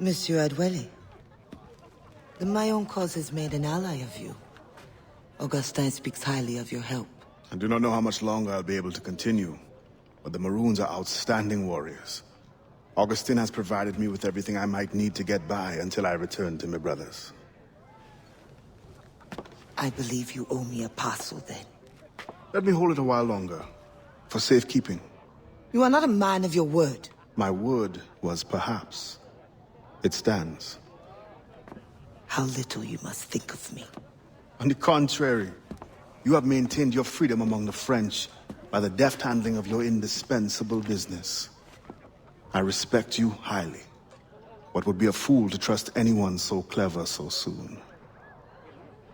Monsieur Adwele, the Mayon cause has made an ally of you. Augustin speaks highly of your help. I do not know how much longer I'll be able to continue, but the Maroons are outstanding warriors. Augustin has provided me with everything I might need to get by until I return to my brothers. I believe you owe me a parcel then. Let me hold it a while longer, for safekeeping. You are not a man of your word. My word was perhaps. It stands. How little you must think of me. On the contrary, you have maintained your freedom among the French by the deft handling of your indispensable business. I respect you highly, but would be a fool to trust anyone so clever so soon.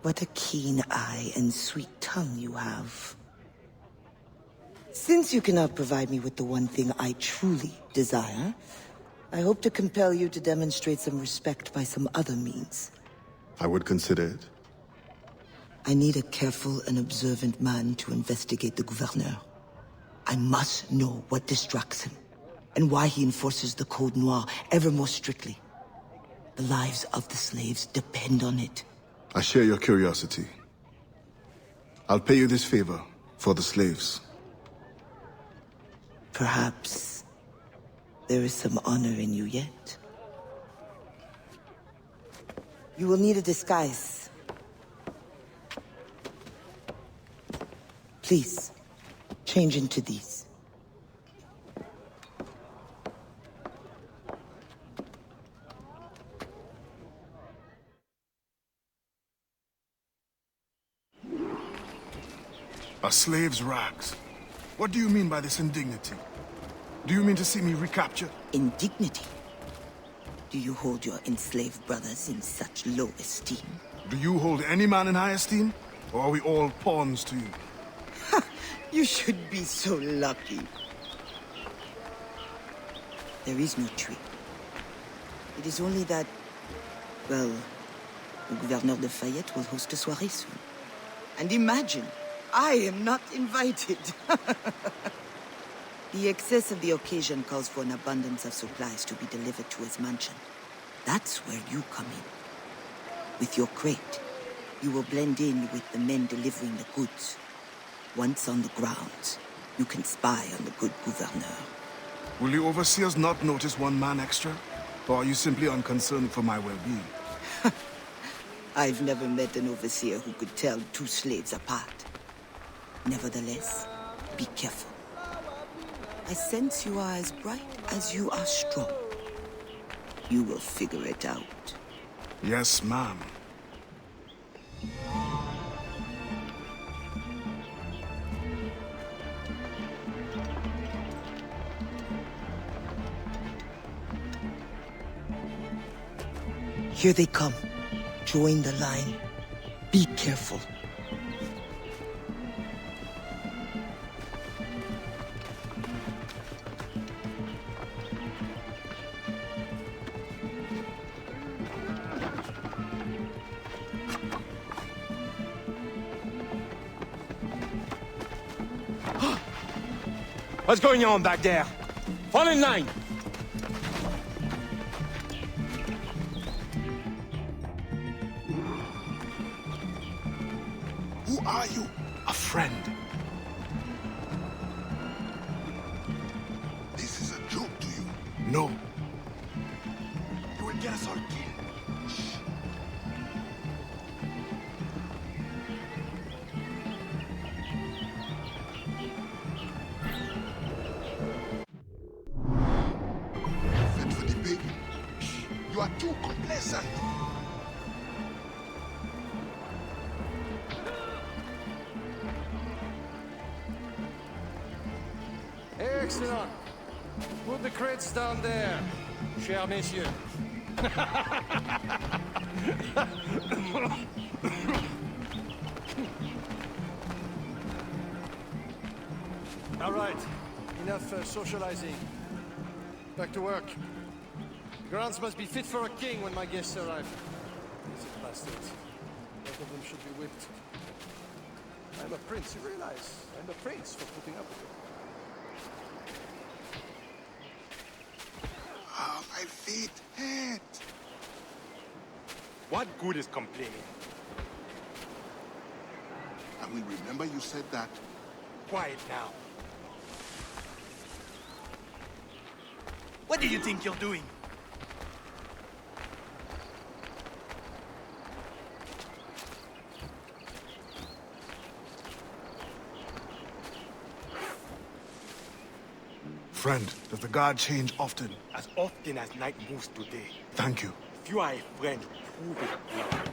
What a keen eye and sweet tongue you have. Since you cannot provide me with the one thing I truly desire, I hope to compel you to demonstrate some respect by some other means. I would consider it. I need a careful and observant man to investigate the gouverneur. I must know what distracts him, and why he enforces the Code Noir ever more strictly. The lives of the slaves depend on it. I share your curiosity. I'll pay you this favor for the slaves. Perhaps there is some honor in you yet. You will need a disguise. Please, change into these. A slave's rags. What do you mean by this indignity? Do you mean to see me recaptured? Indignity? Do you hold your enslaved brothers in such low esteem? Do you hold any man in high esteem? Or are we all pawns to you? You should be so lucky. There is no tree. It is only that, well, the Gouverneur de Fayette will host a soirée soon. And imagine, I am not invited. The excess of the occasion calls for an abundance of supplies to be delivered to his mansion. That's where you come in. With your crate, you will blend in with the men delivering the goods. Once on the grounds, you can spy on the good gouverneur. Will the overseers not notice one man extra? Or are you simply unconcerned for my well-being? I've never met an overseer who could tell two slaves apart. Nevertheless, be careful. I sense you are as bright as you are strong. You will figure it out. Yes, ma'am. Here they come. Join the line. Be careful. What's going on back there? Fall in line! Who are you? A friend. This is a joke to you. No. You will get us all killed. Shh. Fit for the baby. Shh. You are too complacent. Excellent. Put the crates down there, cher messieurs. All right, enough socializing. Back to work. The grounds must be fit for a king when my guests arrive. These bastards. Both of them should be whipped. I'm a prince, you realize? I'm a prince for putting up with it. Ah, my feet. it. What good is complaining? I will remember you said that. Quiet now. What do you think you're doing? Friend, does the guard change often? As often as night moves today. Thank you. If you are a friend, prove it now.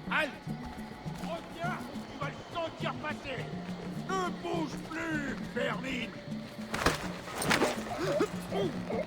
Halte! Reviens! Tu vas le sentir passer! Ne bouge plus, vermine! Halte, bouge plus!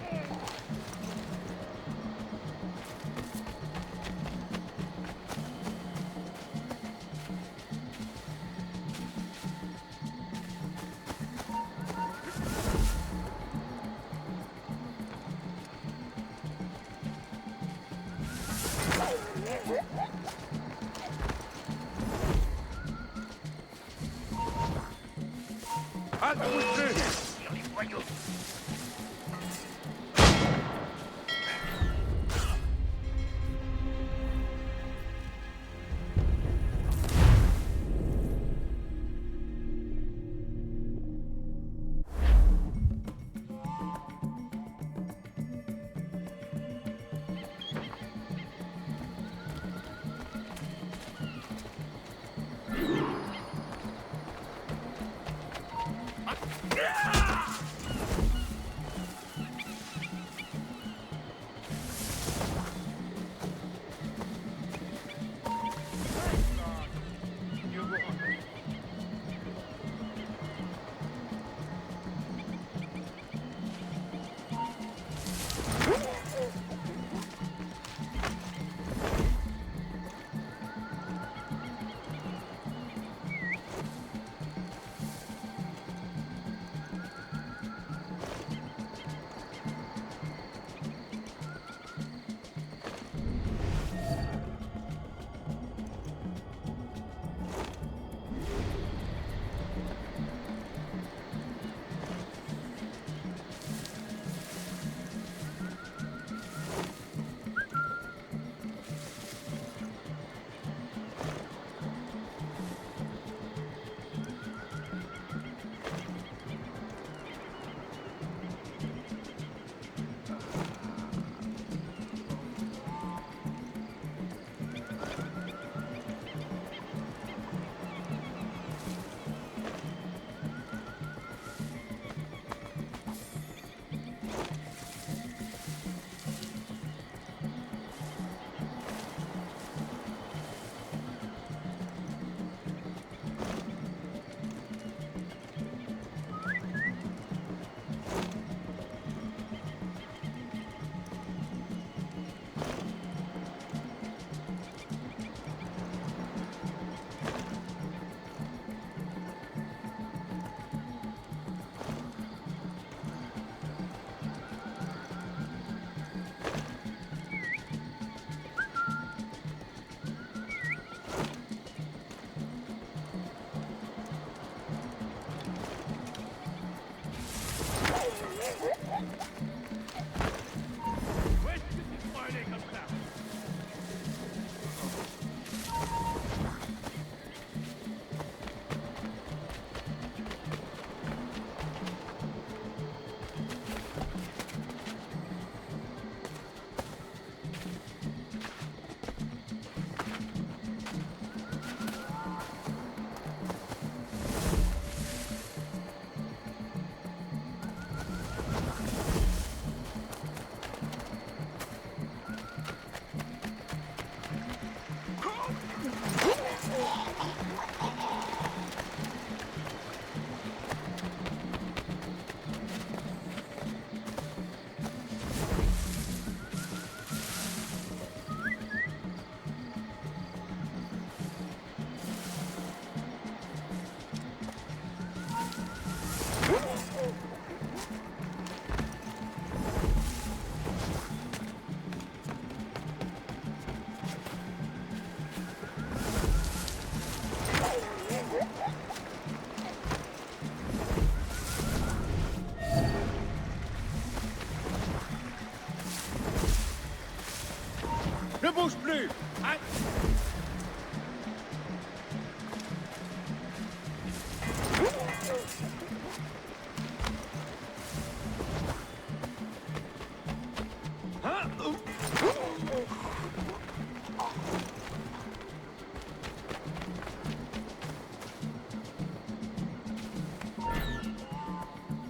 Ne bouge plus. Hein?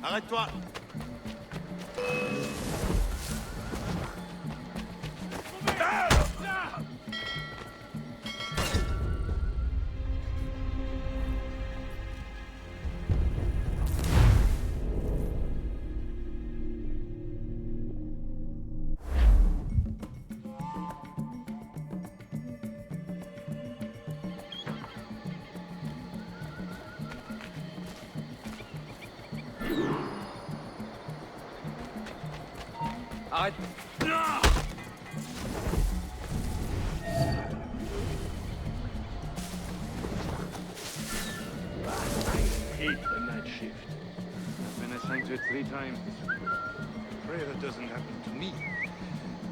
Arrête-toi! Arrête! Hate the night shift. I've been assigned to it 3 times. Pray that doesn't happen to me.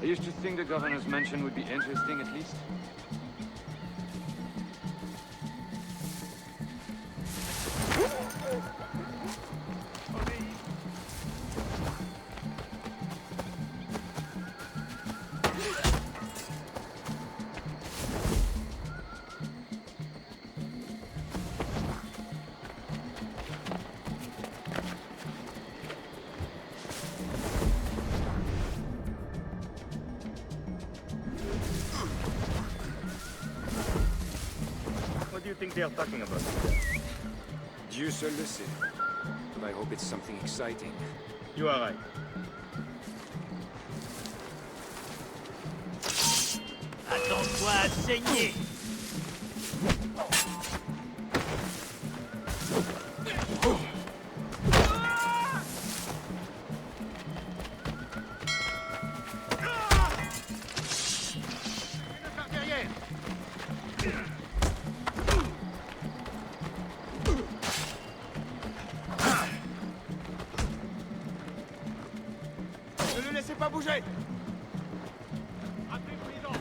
I used to think the governor's mansion would be interesting at least. What do you think they are talking about? Dieu seul le sait. But I hope it's something exciting. You are right. Attends-toi à saigner! Ne le laissez pas bouger! Rappelez le président!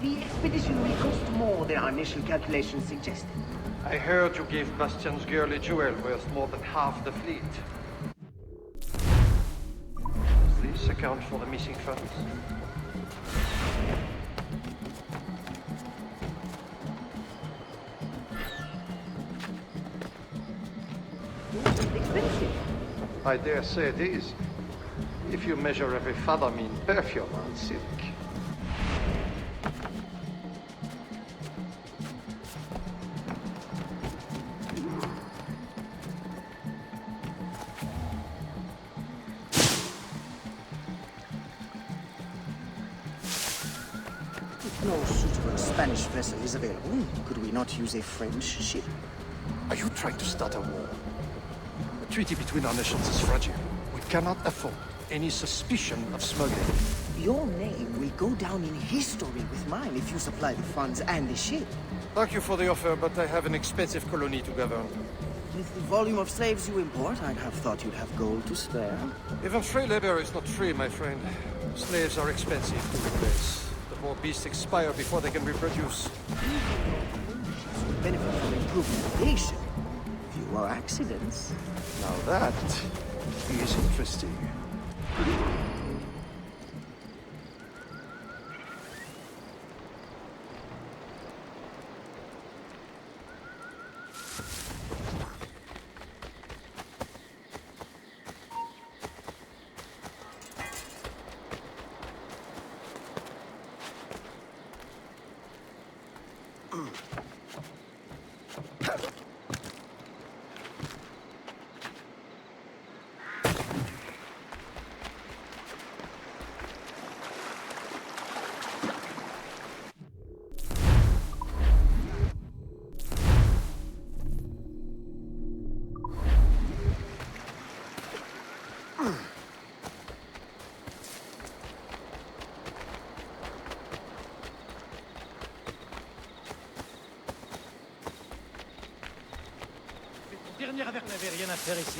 The expedition will cost more than our initial calculations suggested. I heard you gave Bastian's girl a jewel worth more than half the fleet. Does this account for the missing funds? Expensive. I dare say it is. If you measure every fathom in perfume and silk. If no suitable Spanish vessel is available, could we not use a French ship? Are you trying to start a war? The treaty between our nations is fragile. We cannot afford any suspicion of smuggling. Your name will go down in history with mine if you supply the funds and the ship. Thank you for the offer, but I have an expensive colony to govern. With the volume of slaves you import, I'd have thought you'd have gold to spare. Even free labor is not free, my friend. Slaves are expensive to replace. The more beasts expire before they can reproduce. Ships would benefit from improved navigation. Fewer accidents. Now that is interesting. Dernière avertissement. On n'avait rien à faire ici.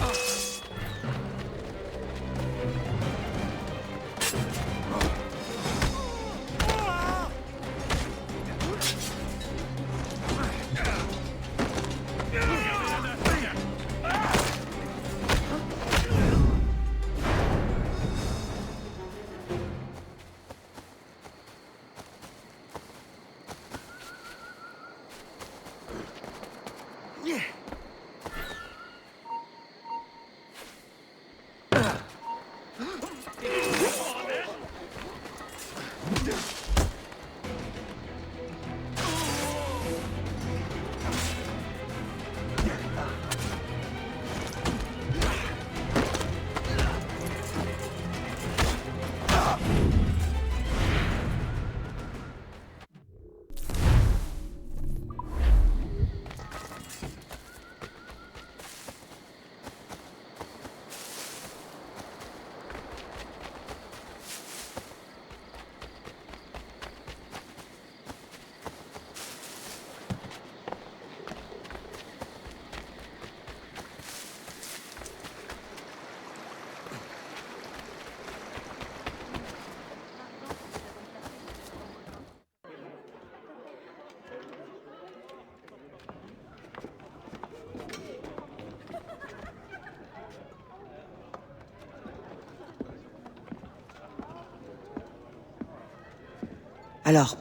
Alors,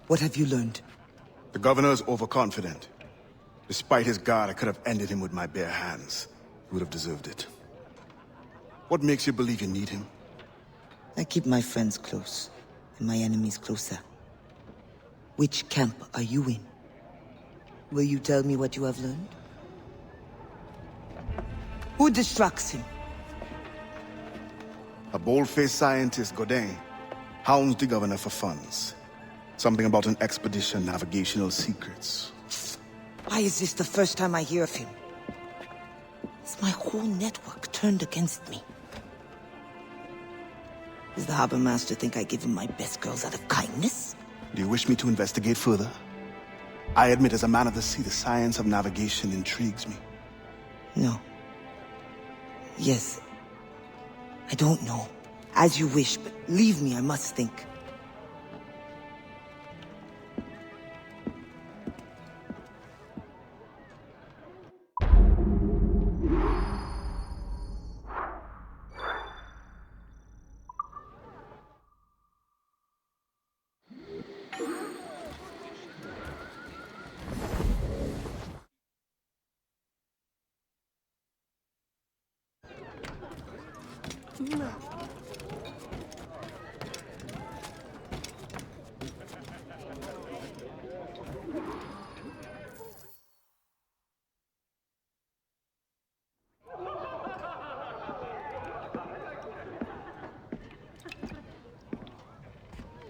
what have you learned? The governor is overconfident. Despite his guard, I could have ended him with my bare hands. He would have deserved it. What makes you believe you need him? I keep my friends close, and my enemies closer. Which camp are you in? Will you tell me what you have learned? Who distracts him? A bold-faced scientist, Godin, hounds the governor for funds. Something about an expedition, navigational secrets. Why is this the first time I hear of him? Is my whole network turned against me? Does the harbor master think I give him my best girls out of kindness? Do you wish me to investigate further? I admit, as a man of the sea, the science of navigation intrigues me. No. Yes. I don't know. As you wish, but leave me, I must think.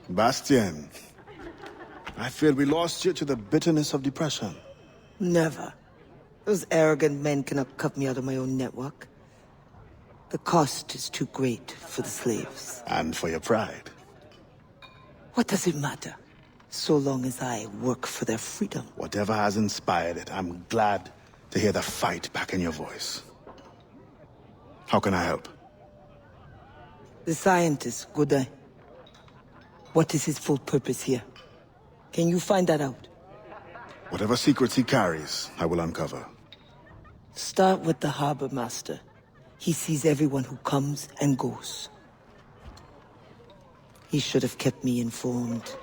Bastien, I feared we lost you to the bitterness of depression. Never. Those arrogant men cannot cut me out of my own network. The cost is too great for the slaves. And for your pride. What does it matter? So long as I work for their freedom. Whatever has inspired it, I'm glad to hear the fight back in your voice. How can I help? The scientist, Godin. What is his full purpose here? Can you find that out? Whatever secrets he carries, I will uncover. Start with the harbor master. He sees everyone who comes and goes. He should have kept me informed.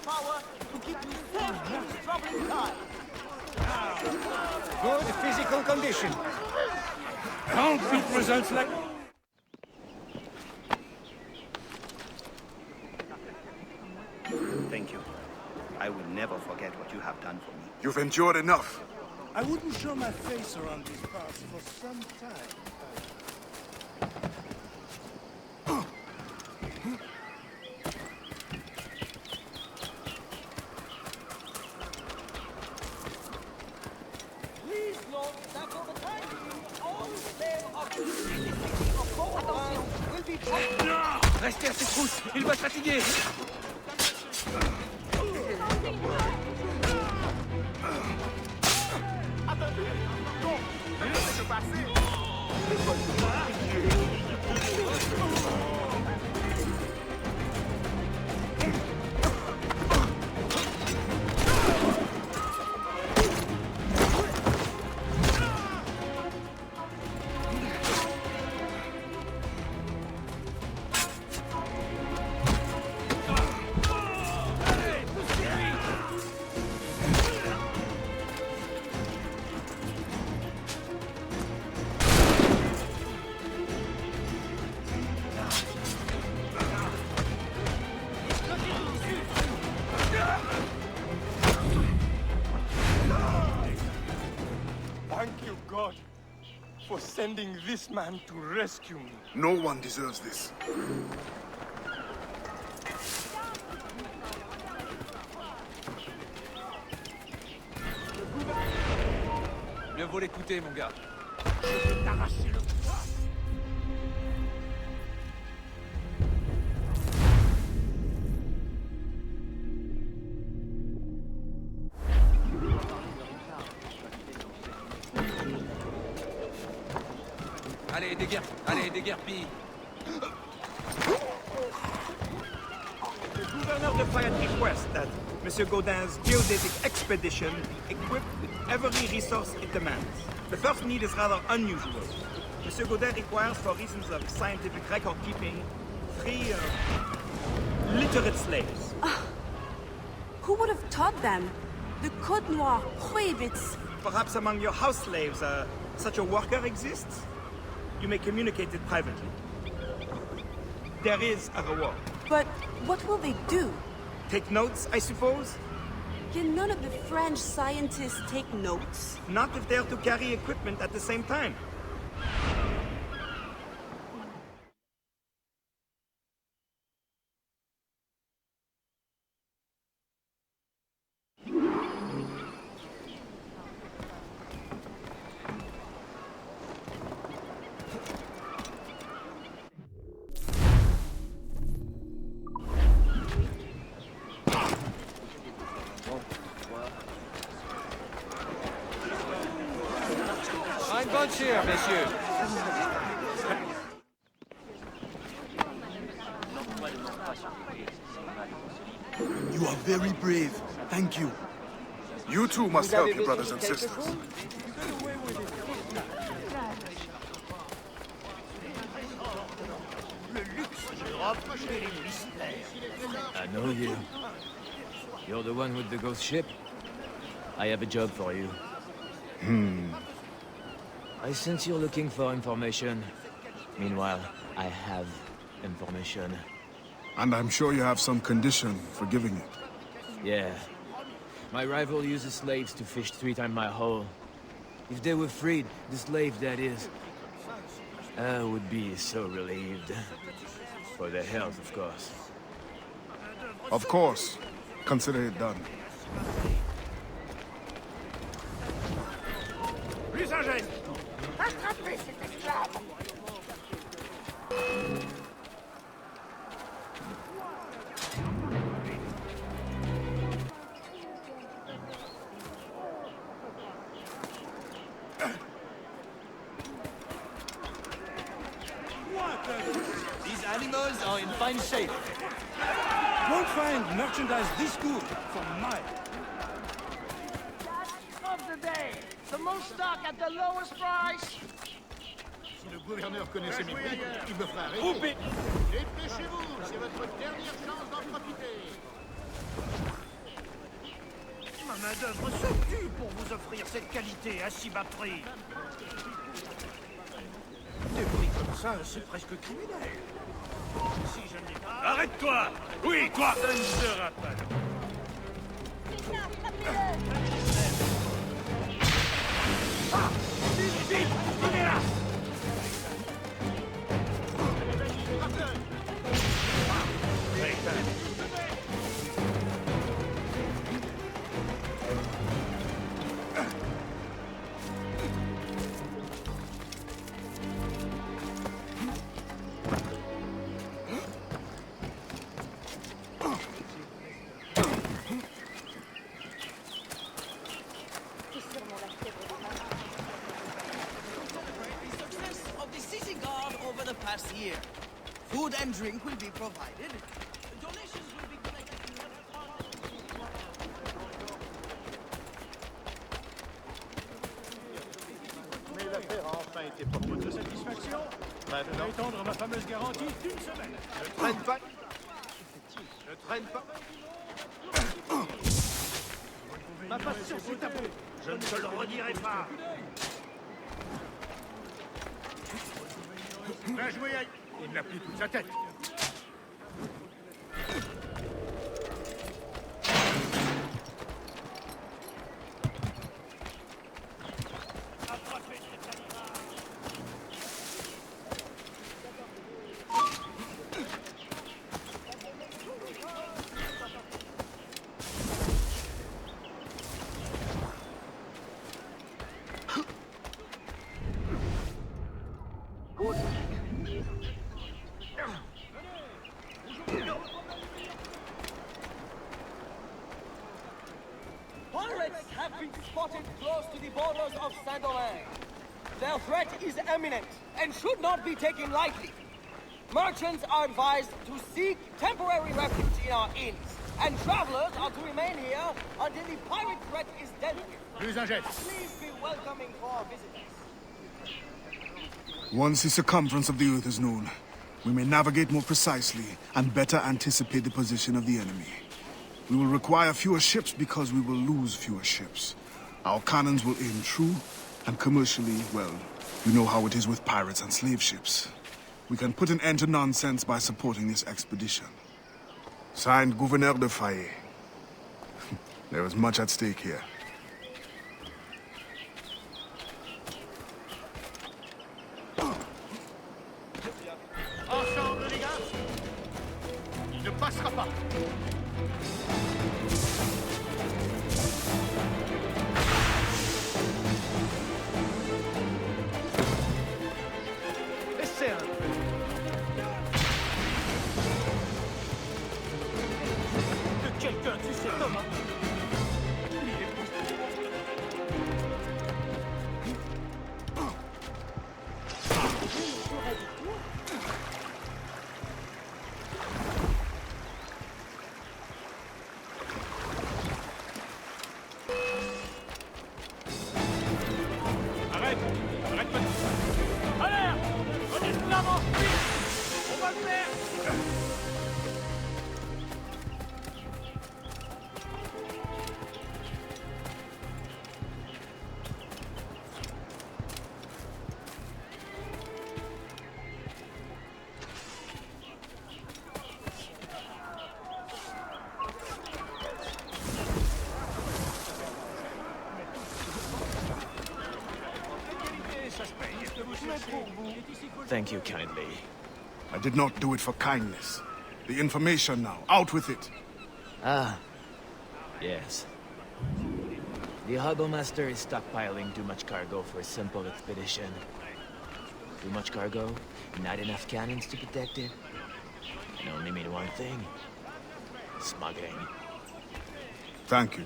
Power to keep you safe. Good physical condition. Can't beat results like... Thank you. I will never forget what you have done for me. You've endured enough. I wouldn't show my face around these parts for some time. Please note that for the time being, all sale of will be Restez à ses trousses, il va se fatiguer. Thank you, God, for sending this man to rescue me. No one deserves this. Mieux vaut l'écouter, mon gars. Allez, déguerpille. The governor of the Fire requests that Monsieur Gaudin's geodetic expedition be equipped with every resource it demands. The first need is rather unusual. Monsieur Gaudin requires, for reasons of scientific record keeping, 3 literate slaves. Who would have taught them? The Code Noir prohibits. Perhaps among your house slaves, such a worker exists? You may communicate it privately. There is a reward. But what will they do? Take notes, I suppose? Can none of the French scientists take notes? Not if they are to carry equipment at the same time. Ein bunch here, messieurs. You are very brave. Thank you. You too must help your brothers and sisters. I know you. You're the one with the ghost ship? I have a job for you. I sense you're looking for information. Meanwhile, I have information. And I'm sure you have some condition for giving it. Yeah. My rival uses slaves to fish 3 times my haul. If they were freed, the slave that is, I would be so relieved. For their health, of course. Of course. Consider it done. Plus un geste. Attrapez cet esclave! These animals are in fine shape. Won't find merchandise this good for miles. Of the day, the most stock at the lowest price. Si le gouverneur connaissait mes prix, il me ferait arrêter. Coupez! Dépêchez-vous, c'est votre dernière chance d'en profiter. Un main-d'œuvre se tue pour vous offrir cette qualité à si bas prix. Des prix comme ça, c'est presque criminel. Si je ne l'ai pas... Arrête-toi! Oui, toi! Ça ne sera pas long. Ah! Vite, vite! Il est là! Year. Food and drink will be provided. Donations will be collected. Mais l'affaire a enfin été pour votre satisfaction. Maintenant, étendre ma fameuse garantie d'une semaine. Ne traîne pas. Ne traîne pas. Ma passion, c'est à vous. Je ne te le redirai pas. Bien joué, aïe. Il n'a plus toute sa tête. Pirates have been spotted close to the borders of Saint-Domingue. Their threat is imminent and should not be taken lightly. Merchants are advised to seek temporary refuge in our inns, and travelers are to remain here until the pirate threat is dealt with. Please be welcoming for our visitors. Once the circumference of the earth is known, we may navigate more precisely and better anticipate the position of the enemy. We will require fewer ships because we will lose fewer ships. Our cannons will aim true, and commercially, well, you know how it is with pirates and slave ships. We can put an end to nonsense by supporting this expedition. Signed, Gouverneur de Fayet. There is much at stake here. Ensemble, les gars. Il ne passera pas. Laissez un peu. Que quelqu'un tue cet homme. Arrête! Arrête pas de... Allez! On est de l'avant! Vite! On va le faire! Thank you kindly. I did not do it for kindness. The information now, out with it. Ah, yes. The harbor master is stockpiling too much cargo for a simple expedition. Too much cargo, not enough cannons to protect it. It only mean one thing. Smuggling. Thank you.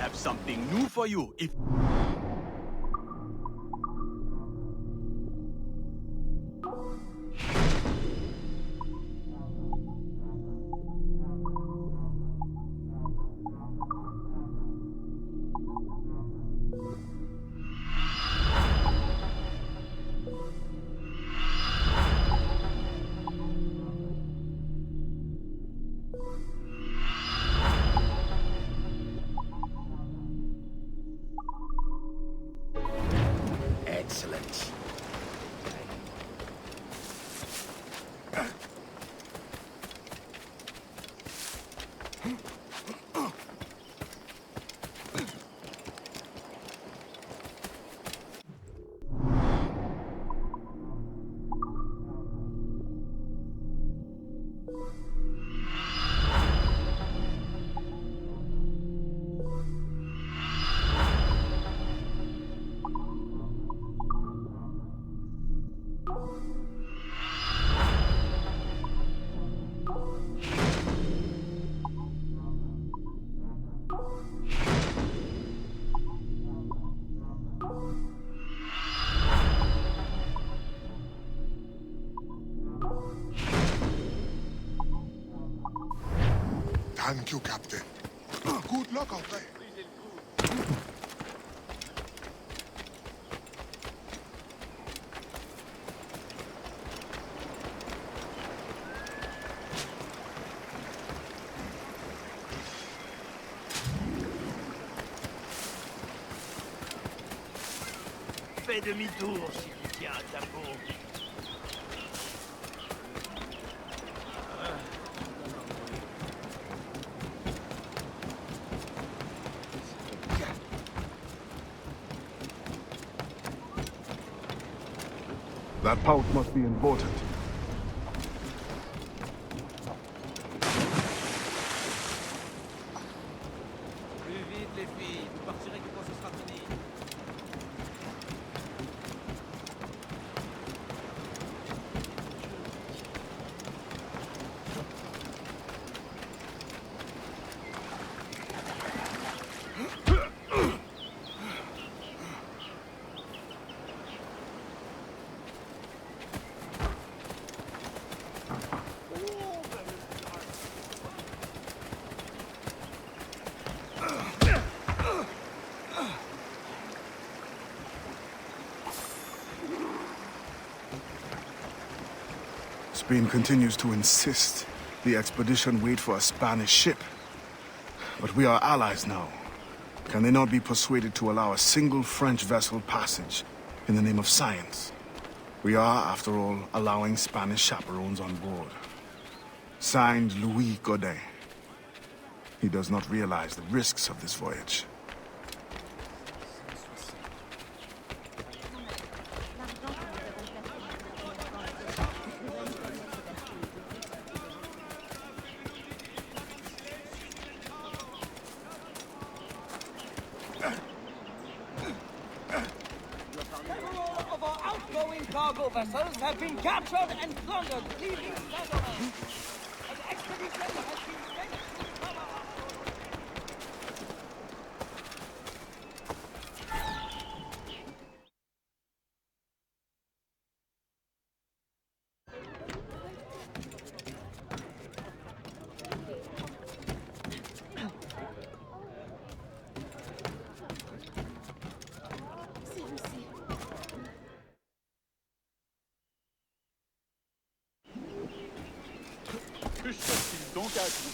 have something new for you if... Excellent. Thank you, Captain. Good luck out there. Fais demi-tour si tu tiens à ta peau. That pouch must be important. Plus vite, les filles. Vous partirez quand ce sera fini. Spain continues to insist the expedition wait for a Spanish ship. But we are allies now. Can they not be persuaded to allow a single French vessel passage in the name of science? We are, after all, allowing Spanish chaperones on board. Signed, Louis Godin. He does not realize the risks of this voyage. Several of our outgoing cargo vessels have been captured and plundered, leaving Saint-Domingue. An expedition has been sent to cover up. Que cherche-t-il donc à dire?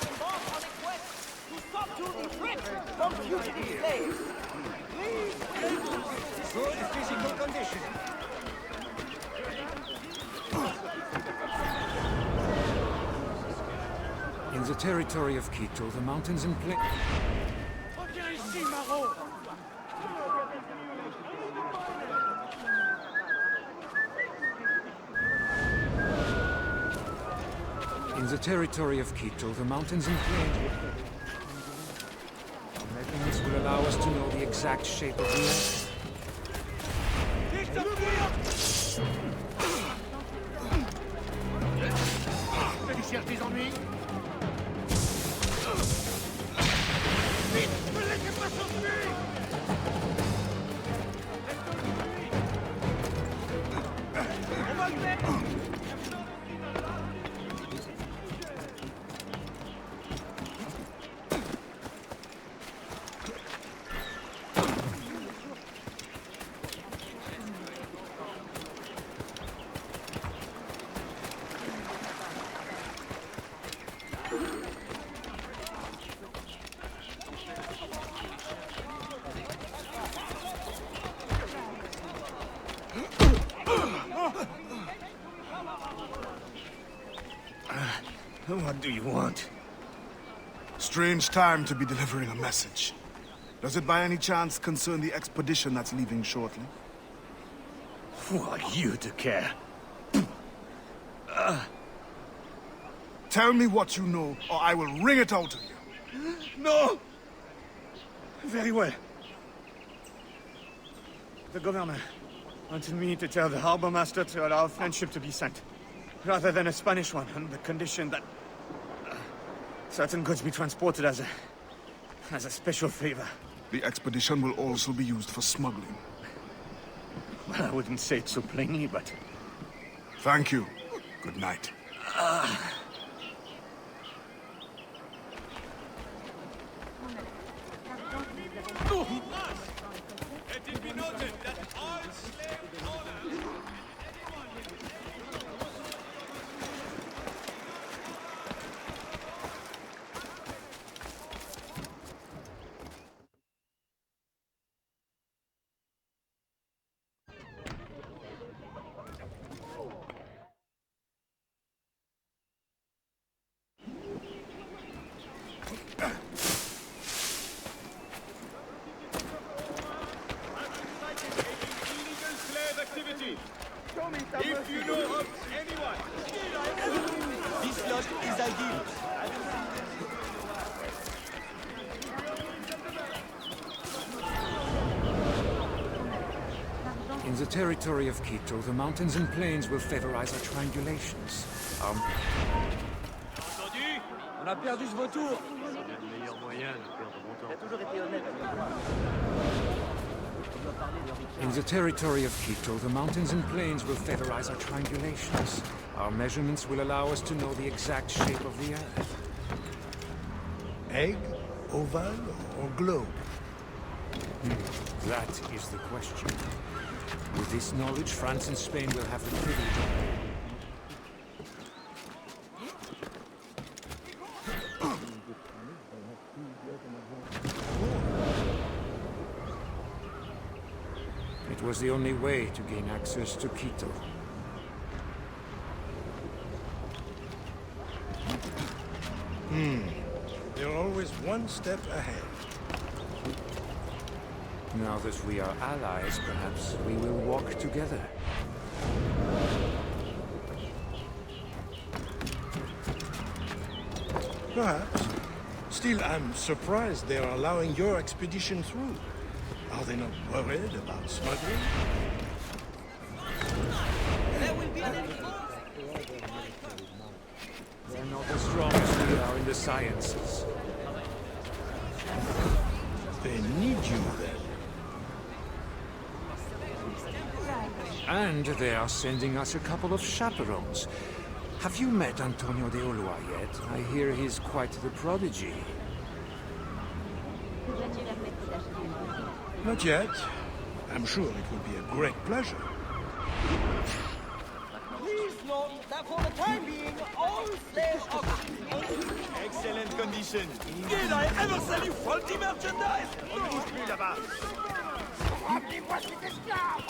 Embark on a quest to subdue the French from fugitive slaves. Good physical condition. In the territory of Quito, the mountains in plain... Reviens ici, Marot! In the territory of Quito, the mountains in plain... Our measurements will allow us to know the exact shape of the earth. What do you want? Strange time to be delivering a message. Does it by any chance concern the expedition that's leaving shortly? Who are you to care? Tell me what you know, or I will wring it out of you. No! Very well. The governor wanted me to tell the harbor master to allow a French ship to be sent, rather than a Spanish one, on the condition that certain goods be transported as a special favor. The expedition will also be used for smuggling. Well, I wouldn't say it so plainly, but... Thank you. Good night. Let it be noted that all slave owners... If you know of anyone, this lot is ideal. In the territory of Quito, the mountains and plains will favorize our triangulations. Entendu? On a perdu ce vautour. In the territory of Quito, the mountains and plains will favorize our triangulations. Our measurements will allow us to know the exact shape of the Earth. Egg, oval, or globe? That is the question. With this knowledge, France and Spain will have the privilege of... It was the only way to gain access to Quito. They're always one step ahead. Now that we are allies, perhaps we will walk together. Perhaps. Still, I'm surprised they're allowing your expedition through. Are they not worried about smuggling? There will be an enforcement. They're not as strong as we are in the sciences. They need you then. And they are sending us a couple of chaperones. Have you met Antonio de Ulloa yet? I hear he's quite the prodigy. Not yet. I'm sure it will be a great pleasure. Please note that for the time being, all slave auctions... Excellent condition. Did I ever sell you faulty merchandise? On ne bouge plus là-bas. Ramenez-moi cet esclave!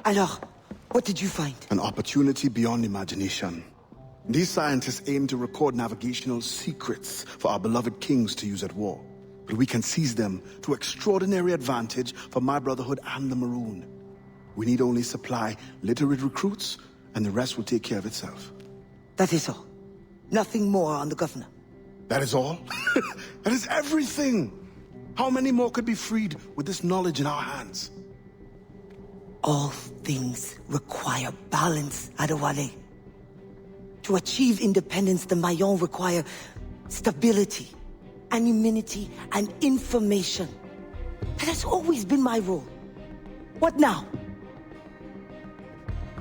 Alors, what did you find? An opportunity beyond imagination. These scientists aim to record navigational secrets for our beloved kings to use at war. But we can seize them to extraordinary advantage for my brotherhood and the Maroon. We need only supply literate recruits, and the rest will take care of itself. That is all. Nothing more on the governor. That is all? That is everything! How many more could be freed with this knowledge in our hands? All things require balance, Adewale. To achieve independence, the Mayans require stability. anonymity, and information. That has always been my role. What now?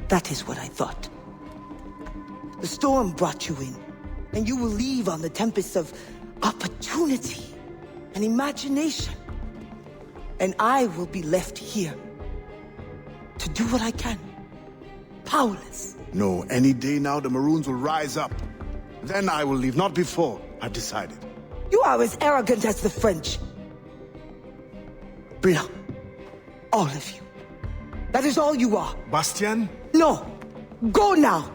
That is what I thought. The storm brought you in, and you will leave on the tempest of opportunity and imagination. And I will be left here to do what I can. Powerless. No, any day now the Maroons will rise up. Then I will leave, not before. I've decided. You are as arrogant as the French. Brilliant. All of you. That is all you are. Bastian? No. Go now.